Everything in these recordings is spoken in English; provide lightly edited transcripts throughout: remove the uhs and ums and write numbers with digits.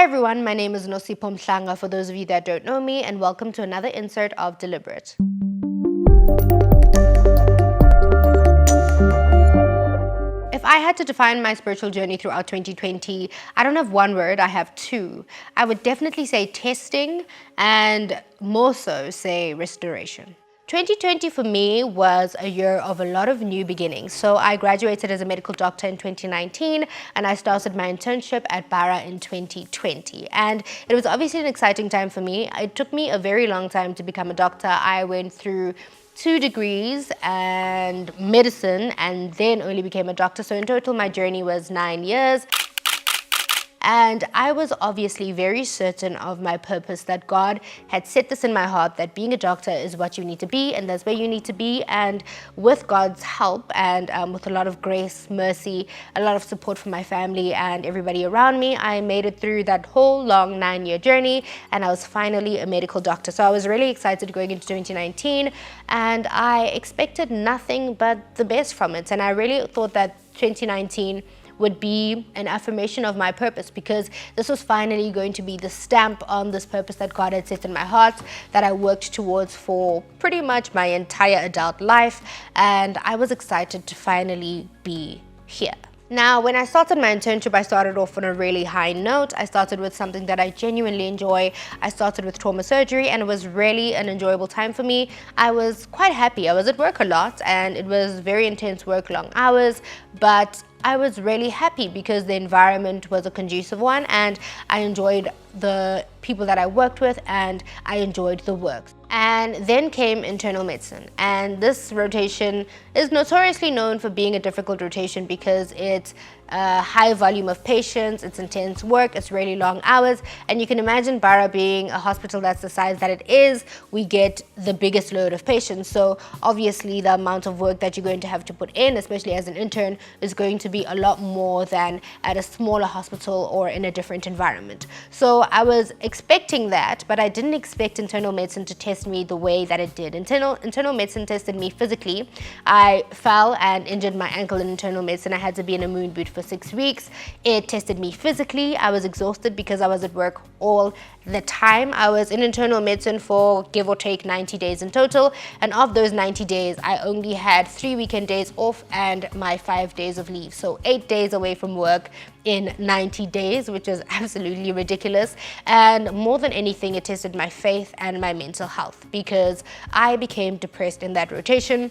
everyone, my name is Nosipho Mhlanga for those of you that don't know me, and welcome to another insert of Deliberate. If I had to define my spiritual journey throughout 2020, I don't have one word, I have two. I would definitely say testing and more so say restoration. 2020 for me was a year of a lot of new beginnings. So I graduated as a medical doctor in 2019 and I started my internship at Bara in 2020. And it was obviously an exciting time for me. It took me a very long time to become a doctor. I went through 2 degrees and medicine and then only became a doctor. So in total, my journey was 9 years. And I was obviously very certain of my purpose, that God had set this in my heart, that being a doctor is what you need to be and that's where you need to be. And with God's help and with a lot of grace, mercy, a lot of support from my family and everybody around me, I made it through that whole long 9-year journey and I was finally a medical doctor. So I was really excited going into 2019 and I expected nothing but the best from it. And I really thought that 2019 would be an affirmation of my purpose, because this was finally going to be the stamp on this purpose that God had set in my heart, that I worked towards for pretty much my entire adult life, and I was excited to finally be here. Now, when I started my internship, I started off on a really high note. I started with something that I genuinely enjoy. I started with trauma surgery and it was really an enjoyable time for me. I was quite happy. I was at work a lot and it was very intense work, long hours, but I was really happy because the environment was a conducive one and I enjoyed the people that I worked with and I enjoyed the work. And then came internal medicine, and this rotation is notoriously known for being a difficult rotation because it's a high volume of patients, it's intense work, it's really long hours, and you can imagine Bara being a hospital that's the size that it is, we get the biggest load of patients. So obviously the amount of work that you're going to have to put in, especially as an intern, is going to be a lot more than at a smaller hospital or in a different environment. So I was expecting that, but I didn't expect internal medicine to test me the way that it did. Internal medicine tested me physically. I fell and injured my ankle in internal medicine. I had to be in a moon boot for 6 weeks. It tested me physically. I was exhausted because I was at work all the time. I was in internal medicine for give or take 90 days in total, and of those 90 days I only had 3 weekend days off and my 5 days of leave, so 8 days away from work in 90 days, which is absolutely ridiculous. And more than anything, it tested my faith and my mental health because I became depressed in that rotation.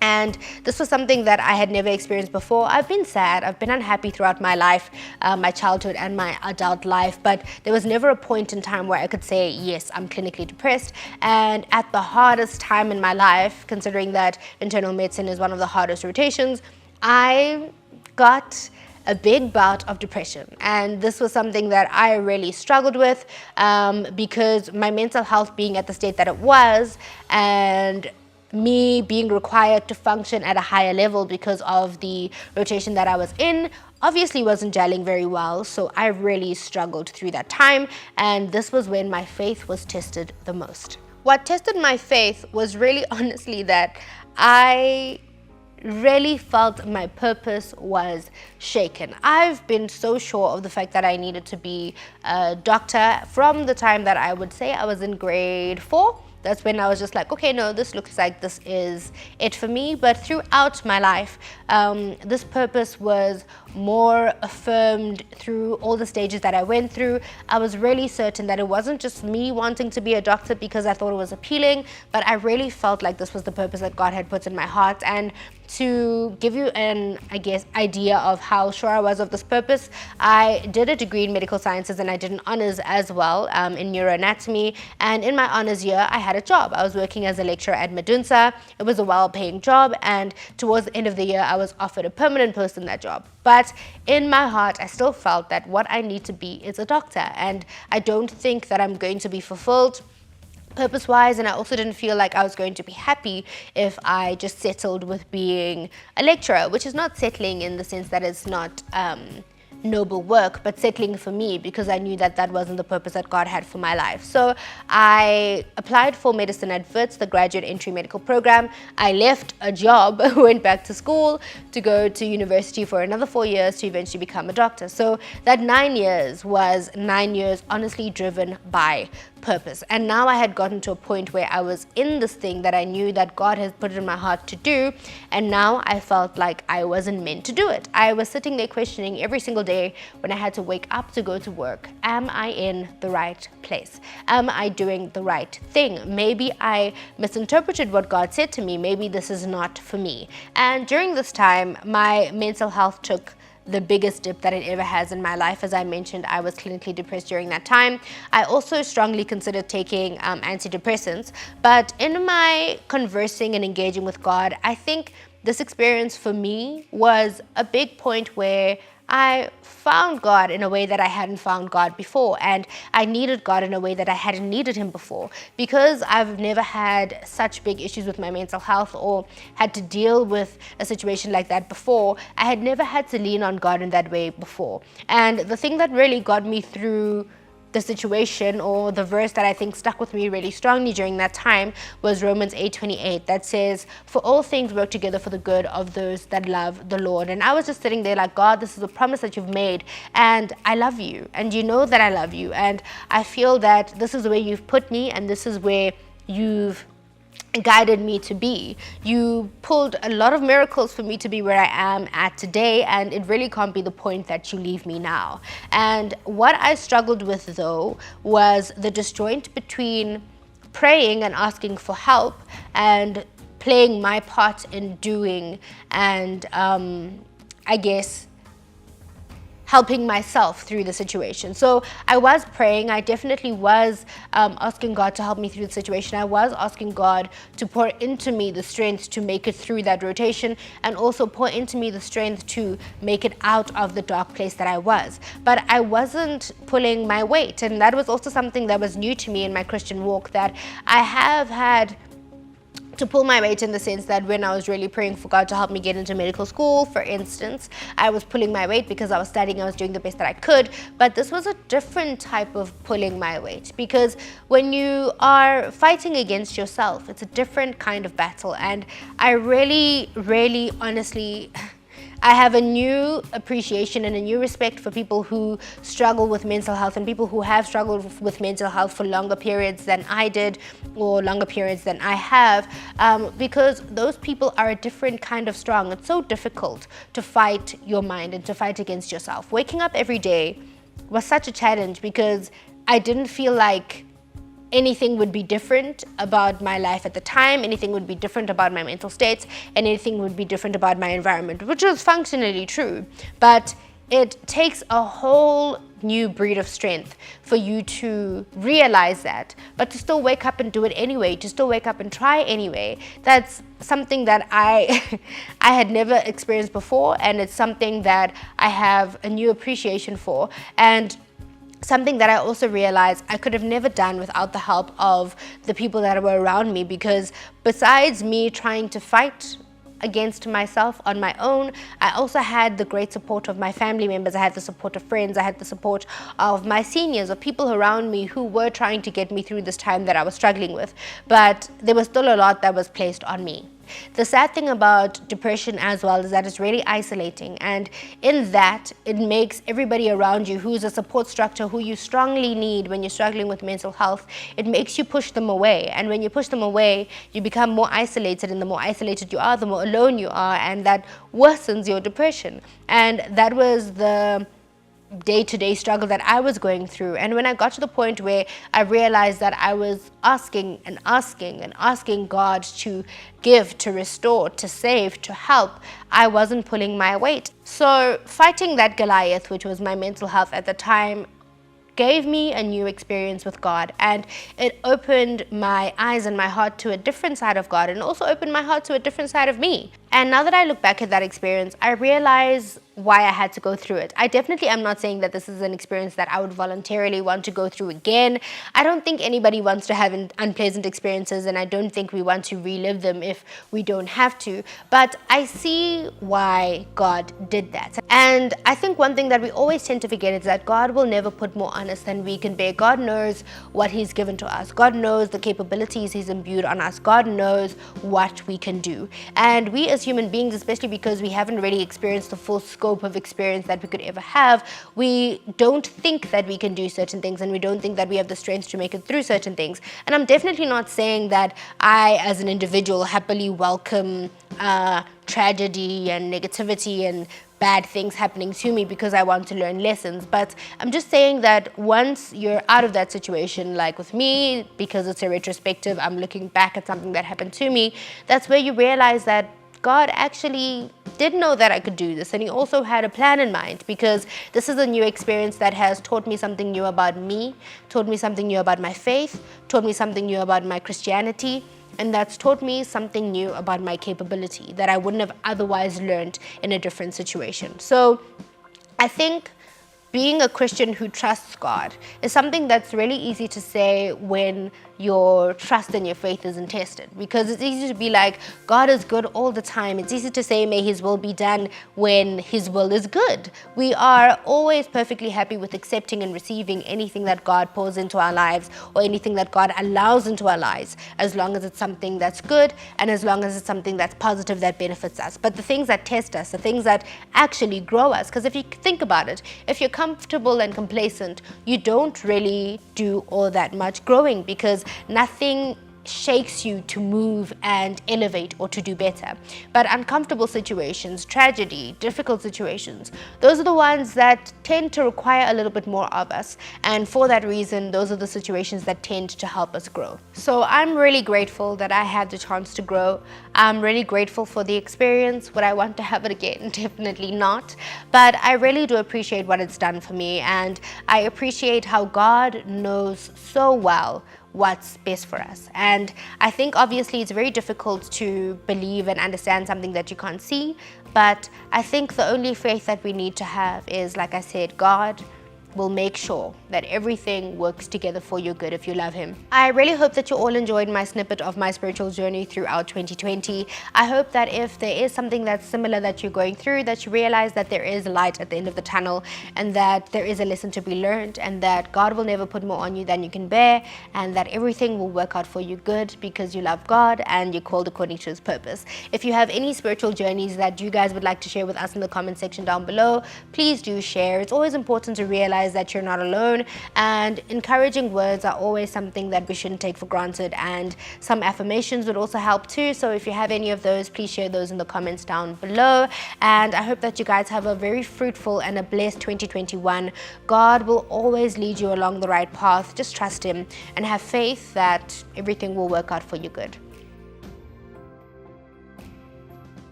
And this was something that I had never experienced before. I've been sad, I've been unhappy throughout my life, my childhood and my adult life, but there was never a point in time where I could say, yes, I'm clinically depressed. And at the hardest time in my life, considering that internal medicine is one of the hardest rotations, I got a big bout of depression. And this was something that I really struggled with because my mental health being at the state that it was, and me being required to function at a higher level because of the rotation that I was in, obviously wasn't gelling very well. So I really struggled through that time, and this was when my faith was tested the most. What tested my faith was really honestly that I really felt my purpose was shaken. I've been so sure of the fact that I needed to be a doctor from the time that I would say I was in grade 4. That's when I was just like, okay, no, this looks like this is it for me. But throughout my life, this purpose was more affirmed through all the stages that I went through. I was really certain that it wasn't just me wanting to be a doctor because I thought it was appealing, but I really felt like this was the purpose that God had put in my heart. And to give you an, idea of how sure I was of this purpose, I did a degree in medical sciences and I did an honors as well in neuroanatomy. And in my honors year, I had a job. I was working as a lecturer at Medunsa. It was a well-paying job, and towards the end of the year, I was offered a permanent post in that job. But in my heart, I still felt that what I need to be is a doctor, and I don't think that I'm going to be fulfilled purpose-wise, and I also didn't feel like I was going to be happy if I just settled with being a lecturer, which is not settling in the sense that it's not noble work, but settling for me because I knew that that wasn't the purpose that God had for my life. So I applied for medicine at Wits, the graduate entry medical program. I left a job, went back to school to go to university for another 4 years to eventually become a doctor. So that 9 years was 9 years honestly driven by purpose. And now I had gotten to a point where I was in this thing that I knew that God had put it in my heart to do, and now I felt like I wasn't meant to do it. I was sitting there questioning every single day when I had to wake up to go to work, am I in the right place? Am I doing the right thing? Maybe I misinterpreted what God said to me. Maybe this is not for me. And during this time, my mental health took the biggest dip that it ever has in my life. As I mentioned, I was clinically depressed during that time. I also strongly considered taking antidepressants, but in my conversing and engaging with God, I think this experience for me was a big point where I found God in a way that I hadn't found God before, and I needed God in a way that I hadn't needed him before. Because I've never had such big issues with my mental health or had to deal with a situation like that before, I had never had to lean on God in that way before. And the thing that really got me through the situation, or the verse that I think stuck with me really strongly during that time, was Romans 8:28, that says, for all things work together for the good of those that love the Lord. And I was just sitting there like, God, this is a promise that you've made, and I love you, and you know that I love you, and I feel that this is where you've put me, and this is where you've guided me to be. You pulled a lot of miracles for me to be where I am at today, and it really can't be the point that you leave me now. And what I struggled with, though, was the disjoint between praying and asking for help and playing my part in doing and I guess helping myself through the situation. So I was praying. I definitely was asking God to help me through the situation. I was asking God to pour into me the strength to make it through that rotation, and also pour into me the strength to make it out of the dark place that I was. But I wasn't pulling my weight, and that was also something that was new to me in my Christian walk, that I have had to pull my weight in the sense that when I was really praying for God to help me get into medical school, for instance, I was pulling my weight because I was studying, I was doing the best that I could. But this was a different type of pulling my weight, because when you are fighting against yourself, it's a different kind of battle. And I really honestly, I have a new appreciation and a new respect for people who struggle with mental health, and people who have struggled with mental health for longer periods than I did, or longer periods than I have, because those people are a different kind of strong. It's so difficult to fight your mind and to fight against yourself. Waking up every day was such a challenge because I didn't feel like anything would be different about my life at the time, anything would be different about my mental states, and anything would be different about my environment, which was functionally true. But it takes a whole new breed of strength for you to realize that, but to still wake up and do it anyway, to still wake up and try anyway. That's something that I had never experienced before, and it's something that I have a new appreciation for, and something that I also realized I could have never done without the help of the people that were around me, because besides me trying to fight against myself on my own, I also had the great support of my family members. I had the support of friends. I had the support of my seniors, of people around me who were trying to get me through this time that I was struggling with. But there was still a lot that was placed on me. The sad thing about depression as well is that it's really isolating, and in that it makes everybody around you who's a support structure, who you strongly need when you're struggling with mental health, it makes you push them away. And when you push them away, you become more isolated, and the more isolated you are, the more alone you are, and that worsens your depression. And that was the day-to-day struggle that I was going through. And when I got to the point where I realized that I was asking God to give, to restore, to save, to help, I wasn't pulling my weight. So fighting that Goliath, which was my mental health at the time, gave me a new experience with God, and it opened my eyes and my heart to a different side of God, and also opened my heart to a different side of me. And now that I look back at that experience, I realize why I had to go through it. I definitely am not saying that this is an experience that I would voluntarily want to go through again. I don't think anybody wants to have unpleasant experiences, and I don't think we want to relive them if we don't have to. But I see why God did that. And I think one thing that we always tend to forget is that God will never put more on us than we can bear. God knows what He's given to us. God knows the capabilities He's imbued on us. God knows what we can do. And we as human beings, especially because we haven't really experienced the full scope of experience that we could ever have, we don't think that we can do certain things, and we don't think that we have the strength to make it through certain things. And I'm definitely not saying that I, as an individual, happily welcome tragedy and negativity and bad things happening to me because I want to learn lessons. But I'm just saying that once you're out of that situation, like with me, because it's a retrospective, I'm looking back at something that happened to me, that's where you realize that God actually did know that I could do this, and He also had a plan in mind, because this is a new experience that has taught me something new about me, taught me something new about my faith, taught me something new about my Christianity, and that's taught me something new about my capability that I wouldn't have otherwise learned in a different situation. So I think being a Christian who trusts God is something that's really easy to say when your trust and your faith isn't tested, because it's easy to be like, God is good all the time. It's easy to say, may His will be done, when His will is good. We are always perfectly happy with accepting and receiving anything that God pours into our lives, or anything that God allows into our lives, as long as it's something that's good and as long as it's something that's positive, that benefits us. But the things that test us, the things that actually grow us, because if you think about it, if you're comfortable and complacent, you don't really do all that much growing, because nothing shakes you to move and elevate or to do better. But uncomfortable situations, tragedy, difficult situations, those are the ones that tend to require a little bit more of us. And for that reason, those are the situations that tend to help us grow. So I'm really grateful that I had the chance to grow. I'm really grateful for the experience. Would I want to have it again? Definitely not. But I really do appreciate what it's done for me. And I appreciate how God knows so well what's best for us. And I think obviously it's very difficult to believe and understand something that you can't see, but I think the only faith that we need to have is, like I said, God will make sure that everything works together for your good if you love Him. I really hope that you all enjoyed my snippet of my spiritual journey throughout 2020. I hope that if there is something that's similar that you're going through, that you realize that there is light at the end of the tunnel, and that there is a lesson to be learned, and that God will never put more on you than you can bear, and that everything will work out for you good because you love God and you're called according to His purpose. If you have any spiritual journeys that you guys would like to share with us in the comment section down below, please do share. It's always important to realize that you're not alone, and encouraging words are always something that we shouldn't take for granted, and some affirmations would also help too. So if you have any of those, please share those in the comments down below. And I hope that you guys have a very fruitful and a blessed 2021. God will always lead you along the right path. Just trust Him and have faith that everything will work out for you good.